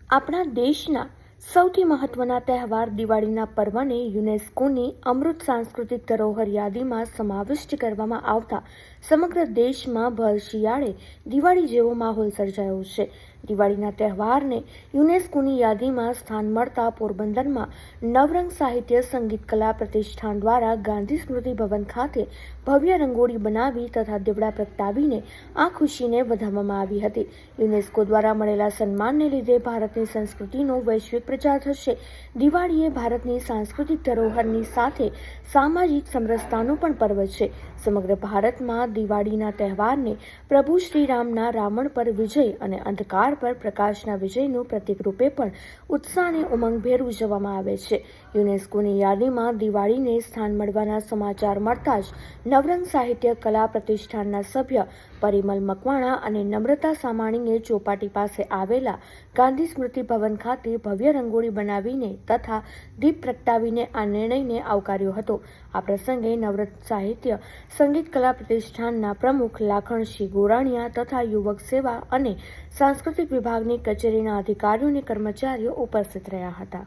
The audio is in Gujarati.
આપણા દેશના સૌથી મહત્વના તહેવાર દિવાળીના પર્વને યુનેસ્કોની અમૃત સાંસ્કૃતિક ધરોહર યાદીમાં સમાવિષ્ટ કરવામાં આવતા સમગ્ર દેશમાં ભર શિયાળે દિવાળી જેવો માહોલ સર્જાયો છે. દિવાળીના તહેવારને યુનેસ્કોની યાદીમાં સ્થાન મળતા પોરબંદરમાં નવરંગ સાહિત્ય સંગીત કલા પ્રતિષ્ઠાન દ્વારા ગાંધી સ્મૃતિ ભવન ખાતે ભવ્ય રંગોળી બનાવી તથા દીવડા પ્રગટાવીને આ ખુશીને વધાવવામાં આવી હતી. યુનેસ્કો દ્વારા મળેલા સન્માનને લીધે ભારતની સંસ્કૃતિનો વૈશ્વિક પ્રચાર થશે. દિવાળી એ ભારતની સાંસ્કૃતિક ધરોહરની સાથે સામાજિક સમરસતાનું પણ પર્વ છે. સમગ્ર ભારતમાં દિવાળીના તહેવારને પ્રભુ શ્રીરામના રાવણ પર વિજય અને અંધકાર પર પ્રકાશના વિજયનું પ્રતીક રૂપે પણ ઉત્સાહ અને ઉમંગભેર ઉજવવામાં આવે છે. યુનેસ્કોની યાદીમાં દિવાળીને સ્થાન મળવાના સમાચાર મળતા જ નવરંગ સાહિત્ય કલા પ્રતિષ્ઠાનના સભ્ય પરિમલ મકવાણા અને નમ્રતા સામાણીએ ચોપાટી પાસે આવેલા ગાંધી સ્મૃતિ ભવન ખાતે ભવ્ય રંગોળી બનાવીને તથા દીપ પ્રગટાવીને આ નિર્ણયને આવકાર્યો હતો. આ પ્રસંગે નવરંગ સાહિત્ય સંગીત કલા પ્રતિષ્ઠાનના પ્રમુખ લાખણસિંહ ગોરાણીયા તથા યુવક સેવા અને સાંસ્કૃતિક વિભાગની કચેરીના અધિકારીઓ અને કર્મચારીઓ ઉપસ્થિત રહ્યા હતા.